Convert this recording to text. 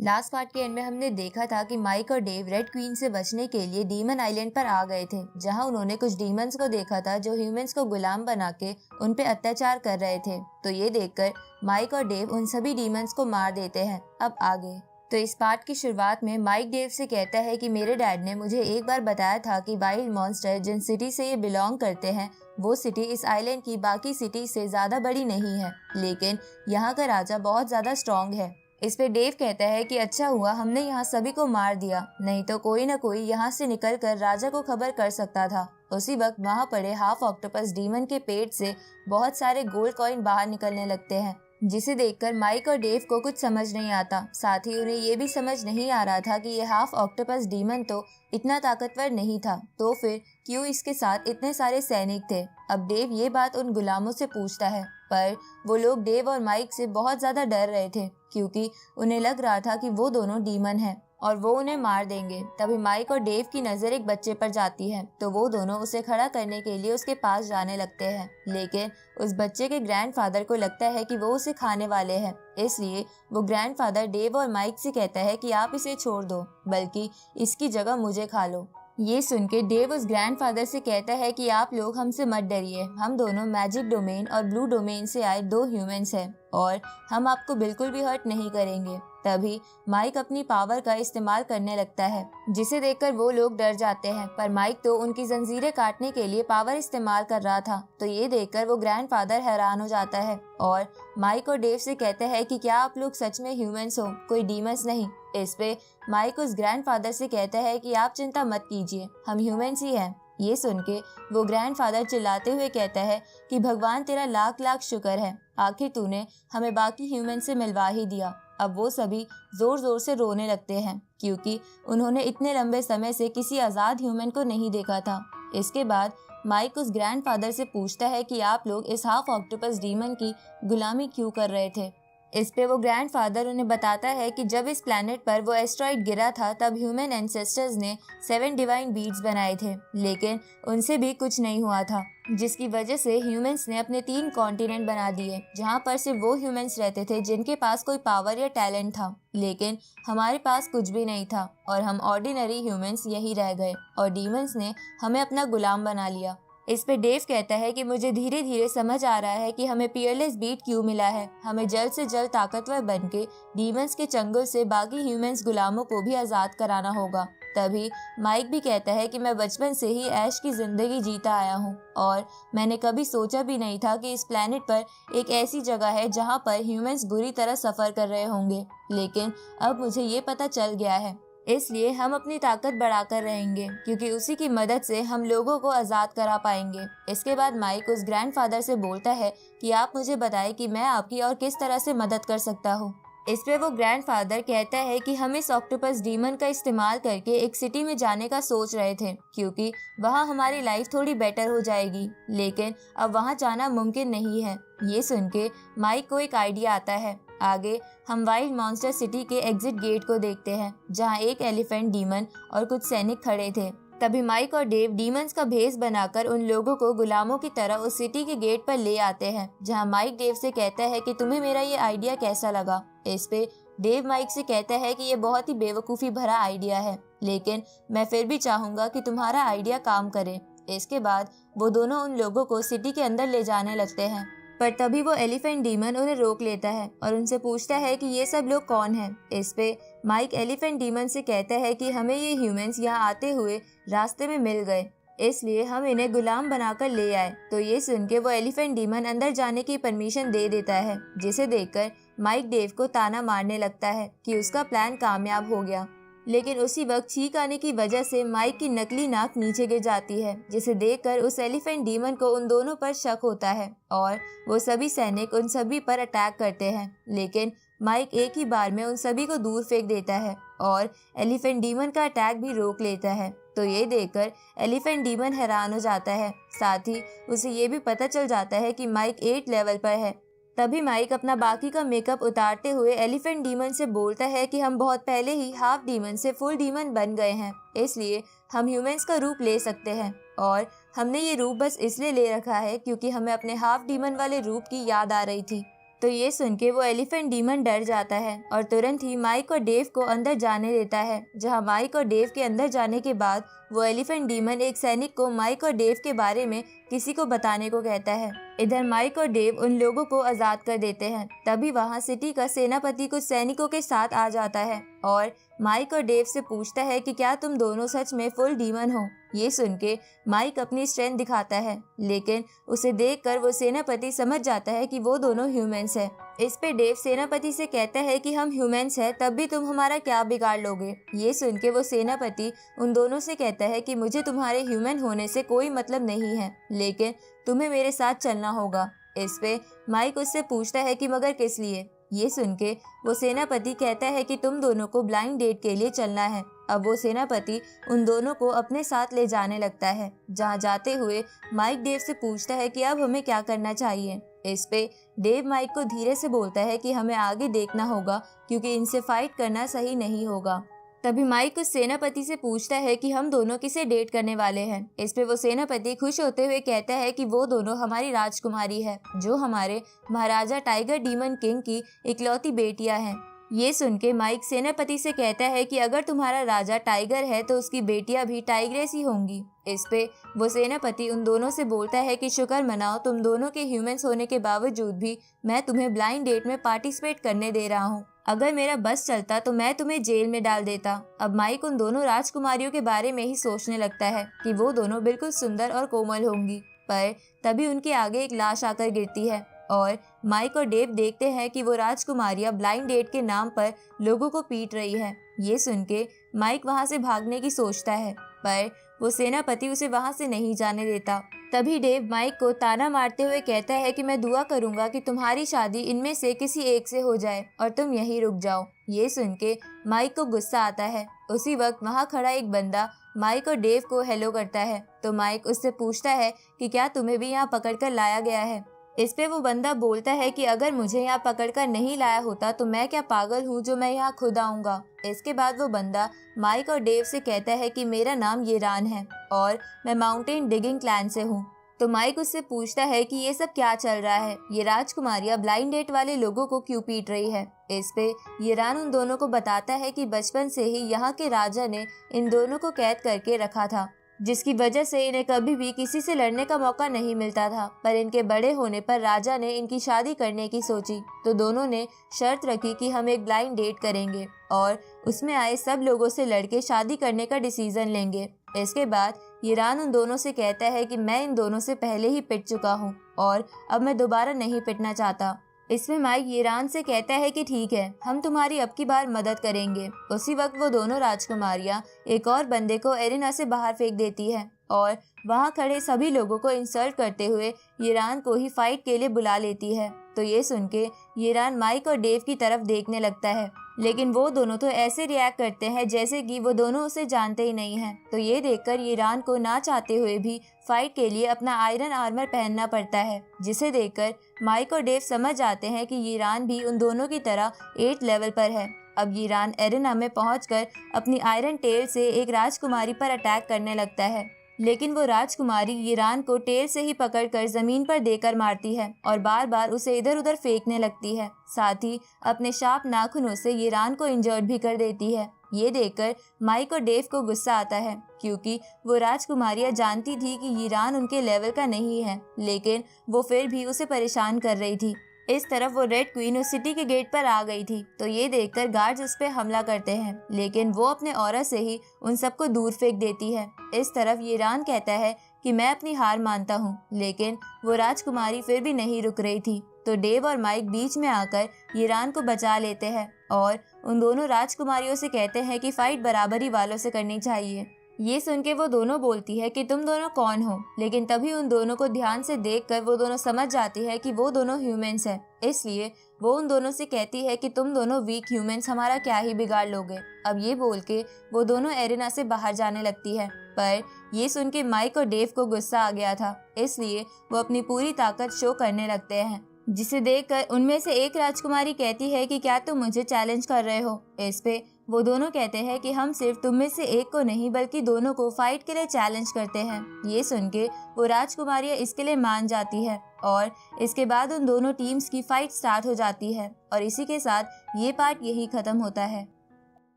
Last part के and में हमने देखा था कि माइक और डेव रेड क्वीन से बचने के लिए डीमन आइलैंड पर आ गए थे, जहां उन्होंने कुछ डीमंस को देखा था जो ह्यूमंस को गुलाम बना के उन पे अत्याचार कर रहे थे। तो ये देखकर माइक और डेव उन सभी डीमंस को मार देते हैं। अब आगे तो इस पार्ट की शुरुआत में माइक डेव से कहता है कि मेरे डैड ने मुझे एक बार बताया था कि वाइल्ड मॉन्स्टर जिन सिटी से ये बिलोंग करते हैं वो सिटी इस आइलैंड की बाकी सिटी से ज्यादा बड़ी नहीं है, लेकिन यहाँ का राजा बहुत ज्यादा स्ट्रॉन्ग है। इस पे डेव कहता है कि अच्छा हुआ हमने यहाँ सभी को मार दिया, नहीं तो कोई न कोई यहाँ से निकलकर राजा को खबर कर सकता था। उसी वक्त वहाँ पड़े हाफ ऑक्टोपस डीमन के पेट से बहुत सारे गोल्ड कॉइन बाहर निकलने लगते हैं, जिसे देखकर माइक और डेव को कुछ समझ नहीं आता। साथ ही उन्हें ये भी समझ नहीं आ रहा था कि ये हाफ ऑक्टोपस डीमन तो इतना ताकतवर नहीं था, तो फिर क्यों इसके साथ इतने सारे सैनिक थे। अब डेव ये बात उन गुलामों से पूछता है, पर वो लोग डेव और माइक से बहुत ज्यादा डर रहे थे क्योंकि उन्हें लग रहा था कि वो दोनों डीमन हैं और वो उन्हें मार देंगे। तभी माइक और डेव की नजर एक बच्चे पर जाती है, तो वो दोनों उसे खड़ा करने के लिए उसके पास जाने लगते हैं, लेकिन उस बच्चे के ग्रैंडफादर को लगता है कि वो उसे खाने वाले हैं। इसलिए वो ग्रैंडफादर डेव और माइक से कहता है कि आप इसे छोड़ दो, बल्कि इसकी जगह मुझे खा लो। ये सुन के डेव उस ग्रैंडफादर से कहता है कि आप लोग हमसे मत डरिए, हम दोनों मैजिक डोमेन और ब्लू डोमेन से आए दो ह्यूमंस हैं और हम आपको बिल्कुल भी हर्ट नहीं करेंगे। तभी माइक अपनी पावर का इस्तेमाल करने लगता है, जिसे देखकर वो लोग डर जाते हैं, पर माइक तो उनकी जंजीरें काटने के लिए पावर इस्तेमाल कर रहा था। तो ये देखकर वो ग्रैंडफादर हैरान हो जाता है और माइक और डेव से कहता है कि क्या आप लोग सच में ह्यूमंस हो, कोई डीमंस नहीं। इस पे माइक उस ग्रैंडफादर से कहता है कि आप चिंता मत कीजिए, हम ह्यूमंस ही हैं। ये सुन के वो ग्रैंडफादर चिल्लाते हुए कहता है कि भगवान तेरा लाख लाख शुक्र है, आखिर तूने हमें बाकी ह्यूमन से मिलवा ही दिया। अब वो सभी जोर जोर से रोने लगते हैं क्योंकि उन्होंने इतने लंबे समय से किसी आज़ाद ह्यूमन को नहीं देखा था। इसके बाद माइक उस ग्रैंडफादर से पूछता है कि आप लोग इस हाफ ऑक्टोपस डीमन की गुलामी क्यों कर रहे थे। इस पे वो ग्रैंडफादर उन्हें बताता है कि जब इस प्लैनेट पर वो एस्ट्रॉइड गिरा था तब ह्यूमन एंसेस्टर्स ने 7 डिवाइन बीड्स बनाए थे, लेकिन उनसे भी कुछ नहीं हुआ था, जिसकी वजह से ह्यूमंस ने अपने 3 कॉन्टिनेंट बना दिए, जहां पर सिर्फ वो ह्यूमंस रहते थे जिनके पास कोई पावर या टैलेंट था। लेकिन हमारे पास कुछ भी नहीं था और हम ऑर्डिनरी ह्यूमंस यही रह गए और डीमंस ने हमें अपना गुलाम बना लिया। इस पे डेव कहता है कि मुझे धीरे धीरे समझ आ रहा है कि हमें पियरलेस बीट क्यों मिला है, हमें जल्द से जल्द ताकतवर बनके डीमंस के चंगुल से बाकी ह्यूमंस गुलामों को भी आज़ाद कराना होगा। तभी माइक भी कहता है कि मैं बचपन से ही ऐश की जिंदगी जीता आया हूँ और मैंने कभी सोचा भी नहीं था कि इस प्लेनेट पर एक ऐसी जगह है जहाँ पर ह्यूमंस बुरी तरह सफ़र कर रहे होंगे, लेकिन अब मुझे ये पता चल गया है, इसलिए हम अपनी ताकत बढ़ाकर रहेंगे क्योंकि उसी की मदद से हम लोगों को आज़ाद करा पाएंगे। इसके बाद माइक उस ग्रैंडफादर से बोलता है कि आप मुझे बताएं कि मैं आपकी और किस तरह से मदद कर सकता हूँ। इस पे वो ग्रैंडफादर कहता है कि हम इस ऑक्टोपस डीमन का इस्तेमाल करके एक सिटी में जाने का सोच रहे थे क्योंकि वहाँ हमारी लाइफ थोड़ी बेटर हो जाएगी, लेकिन अब वहाँ जाना मुमकिन नहीं है। ये सुन के माइक को एक आइडिया आता है। आगे हम वाइल्ड मॉन्स्टर सिटी के एग्जिट गेट को देखते हैं, जहाँ एक एलिफेंट डीमन और कुछ सैनिक खड़े थे। तभी माइक और डेव डीमंस का भेष बनाकर उन लोगों को गुलामों की तरह उस सिटी के गेट पर ले आते हैं, जहां माइक डेव से कहता है कि तुम्हें मेरा ये आइडिया कैसा लगा। इस पे डेव माइक से कहता है कि ये बहुत ही बेवकूफ़ी भरा आइडिया है, लेकिन मैं फिर भी चाहूंगा कि तुम्हारा आइडिया काम करे। इसके बाद वो दोनों उन लोगों को सिटी के अंदर ले जाने लगते हैं, पर तभी वो एलिफेंट डीमन उन्हें रोक लेता है और उनसे पूछता है कि ये सब लोग कौन हैं। इस पे माइक एलिफेंट डीमन से कहता है कि हमें ये ह्यूमंस यहाँ आते हुए रास्ते में मिल गए, इसलिए हम इन्हें गुलाम बनाकर ले आए। तो ये सुन के वो एलिफेंट डीमन अंदर जाने की परमिशन दे देता है, जिसे देखकर माइक डेव को ताना मारने लगता है कि उसका प्लान कामयाब हो गया। लेकिन उसी वक्त छींक आने की वजह से माइक की नकली नाक नीचे गिर जाती है, जिसे देखकर उस एलिफेंट डीमन को उन दोनों पर शक होता है और वो सभी सैनिक उन सभी पर अटैक करते हैं। लेकिन माइक एक ही बार में उन सभी को दूर फेंक देता है और एलिफेंट डीमन का अटैक भी रोक लेता है। तो ये देखकर एलिफेंट डीमन हैरान हो जाता है, साथ ही उसे ये भी पता चल जाता है कि माइक 8 लेवल पर है। तभी माइक अपना बाकी का मेकअप उतारते हुए एलिफेंट डीमन से बोलता है कि हम बहुत पहले ही हाफ डीमन से फुल डीमन बन गए हैं, इसलिए हम ह्यूमंस का रूप ले सकते हैं और हमने ये रूप बस इसलिए ले रखा है क्योंकि हमें अपने हाफ डीमन वाले रूप की याद आ रही थी। तो ये सुन के वो एलिफेंट डीमन डर जाता है और तुरंत ही माइक और डेव को अंदर जाने देता है, जहाँ माइक और डेव के अंदर जाने के बाद वो एलिफेंट डीमन एक सैनिक को माइक और डेव के बारे में किसी को बताने को कहता है। इधर माइक और डेव उन लोगों को आजाद कर देते हैं। तभी वहाँ सिटी का सेनापति कुछ सैनिकों के साथ आ जाता है और माइक और डेव से पूछता है कि क्या तुम दोनों सच में फुल डीमन हो। ये सुन के माइक अपनी स्ट्रेंथ दिखाता है, लेकिन उसे देखकर वो सेनापति समझ जाता है कि वो दोनों ह्यूमंस है। इस पे डेव सेनापति से कहता है कि हम ह्यूमंस हैं, तब भी तुम हमारा क्या बिगाड़ लोगे। ये सुन के वो सेनापति उन दोनों से कहता है कि मुझे तुम्हारे ह्यूमन होने से कोई मतलब नहीं है, लेकिन तुम्हें मेरे साथ चलना होगा। इस पे माइक उससे पूछता है कि मगर किस लिए। ये सुन के वो सेनापति कहता है कि तुम दोनों को ब्लाइंड डेट के लिए चलना है। अब वो सेनापति उन दोनों को अपने साथ ले जाने लगता है। जहाँ जाते हुए माइक डेव से पूछता है कि अब हमें क्या करना चाहिए। इस पे डेव माइक को धीरे से बोलता है कि हमें आगे देखना होगा, क्योंकि इनसे फाइट करना सही नहीं होगा। तभी माइक उस सेनापति से पूछता है कि हम दोनों किसे डेट करने वाले हैं। इस पे वो सेनापति खुश होते हुए कहता है कि वो दोनों हमारी राजकुमारी है, जो हमारे महाराजा टाइगर डीमन किंग की इकलौती बेटियां हैं। ये सुन के माइक सेनापति से कहता है कि अगर तुम्हारा राजा टाइगर है तो उसकी बेटियां भी टाइग्रेस ही होंगी। इस पे वो सेनापति उन दोनों से बोलता है कि शुक्र मनाओ, तुम दोनों के ह्यूमंस होने के बावजूद भी मैं तुम्हें ब्लाइंड डेट में पार्टिसिपेट करने दे रहा हूँ। अगर मेरा बस चलता तो मैं तुम्हें जेल में डाल देता। अब माइक उन दोनों राजकुमारियों के बारे में ही सोचने लगता है कि वो दोनों बिल्कुल सुंदर और कोमल होंगी, पर तभी उनके आगे एक लाश आकर गिरती है और माइक और डेव देखते हैं कि वो राजकुमारियां ब्लाइंड डेट के नाम पर लोगों को पीट रही है। ये सुन के माइक वहां से भागने की सोचता है, पर वो सेनापति उसे वहां से नहीं जाने देता। तभी डेव माइक को ताना मारते हुए कहता है कि मैं दुआ करूंगा कि तुम्हारी शादी इनमें से किसी एक से हो जाए और तुम यहीं रुक जाओ। ये सुन के माइक को गुस्सा आता है। उसी वक्त वहाँ खड़ा एक बंदा माइक और डेव को हेलो करता है, तो माइक उससे पूछता है कि क्या तुम्हें भी यहाँ पकड़कर लाया गया है। इस पे वो बंदा बोलता है कि अगर मुझे यहाँ पकड़कर नहीं लाया होता तो मैं क्या पागल हूँ जो मैं यहाँ खुद आऊंगा। इसके बाद वो बंदा माइक और डेव से कहता है कि मेरा नाम येरान है और मैं माउंटेन डिगिंग क्लैन से हूँ। तो माइक उससे पूछता है कि ये सब क्या चल रहा है, ये राजकुमारियां ब्लाइंड डेट वाले लोगों को क्यों पीट रही है। इस पे येरान उन दोनों को बताता है कि बचपन से ही यहाँ के राजा ने इन दोनों को कैद करके रखा था, जिसकी वजह से इन्हें कभी भी किसी से लड़ने का मौका नहीं मिलता था। पर इनके बड़े होने पर राजा ने इनकी शादी करने की सोची, तो दोनों ने शर्त रखी कि हम एक ब्लाइंड डेट करेंगे और उसमें आए सब लोगों से लड़के शादी करने का डिसीजन लेंगे। इसके बाद येरान उन दोनों से कहता है कि मैं इन दोनों से पहले ही पिट चुका हूँ और अब मैं दोबारा नहीं पिटना चाहता। इसमें माइक येरान से कहता है कि ठीक है, हम तुम्हारी अब की बार मदद करेंगे। उसी वक्त वो दोनों राजकुमारियां एक और बंदे को एरिना से बाहर फेंक देती है और वहां खड़े सभी लोगों को इंसल्ट करते हुए येरान को ही फाइट के लिए बुला लेती है। तो ये सुन के येरान माइक और डेव की तरफ देखने लगता है, लेकिन वो दोनों तो ऐसे रिएक्ट करते हैं जैसे कि वो दोनों उसे जानते ही नहीं हैं। तो ये देखकर येरान को ना चाहते हुए भी फाइट के लिए अपना आयरन आर्मर पहनना पड़ता है, जिसे देखकर माइक और डेव समझ जाते हैं कि येरान भी उन दोनों की तरह 8 लेवल पर है। अब येरान एरिना में पहुंचकर अपनी आयरन टेल से एक राजकुमारी पर अटैक करने लगता है, लेकिन वो राजकुमारी येरान को टेल से ही पकड़कर जमीन पर देकर मारती है और बार बार उसे इधर उधर फेंकने लगती है। साथ ही अपने शार्प नाखूनों से येरान को इंजर्ड भी कर देती है। ये देखकर माइक और डेव को गुस्सा आता है, क्योंकि वो राजकुमारियां जानती थी कि येरान उनके लेवल का नहीं है, लेकिन वो फिर भी उसे परेशान कर रही थी। इस तरफ वो रेड क्वीन उस सिटी के गेट पर आ गई थी, तो ये देखकर गार्ड्स उस पे हमला करते हैं, लेकिन वो अपने ऑरा से ही उन सबको दूर फेंक देती है। इस तरफ येरान कहता है कि मैं अपनी हार मानता हूँ, लेकिन वो राजकुमारी फिर भी नहीं रुक रही थी। तो डेव और माइक बीच में आकर येरान को बचा लेते हैं और उन दोनों राजकुमारियों से कहते हैं कि फाइट बराबरी वालों से करनी चाहिए। ये सुन के वो दोनों बोलती है कि तुम दोनों कौन हो, लेकिन तभी उन दोनों को ध्यान से देखकर वो दोनों समझ जाती है कि वो दोनों ह्यूमंस हैं। इसलिए वो उन दोनों से कहती है कि तुम दोनों वीक ह्यूमंस हमारा क्या ही बिगाड़ लोगे। अब ये बोल के वो दोनों एरिना से बाहर जाने लगती है, पर ये सुन के माइक और डेव को गुस्सा आ गया था, इसलिए वो अपनी पूरी ताकत शो करने लगते हैं। जिसे देखकर उनमें से एक राजकुमारी कहती है कि क्या तुम मुझे चैलेंज कर रहे हो। इस पे वो दोनों कहते हैं कि हम सिर्फ तुम में से एक को नहीं बल्कि दोनों को फाइट के लिए चैलेंज करते हैं। ये सुन के वो राजकुमारियां इसके लिए मान जाती है और इसके बाद उन दोनों टीम्स की फाइट स्टार्ट हो जाती है और इसी के साथ ये पार्ट यही खत्म होता है।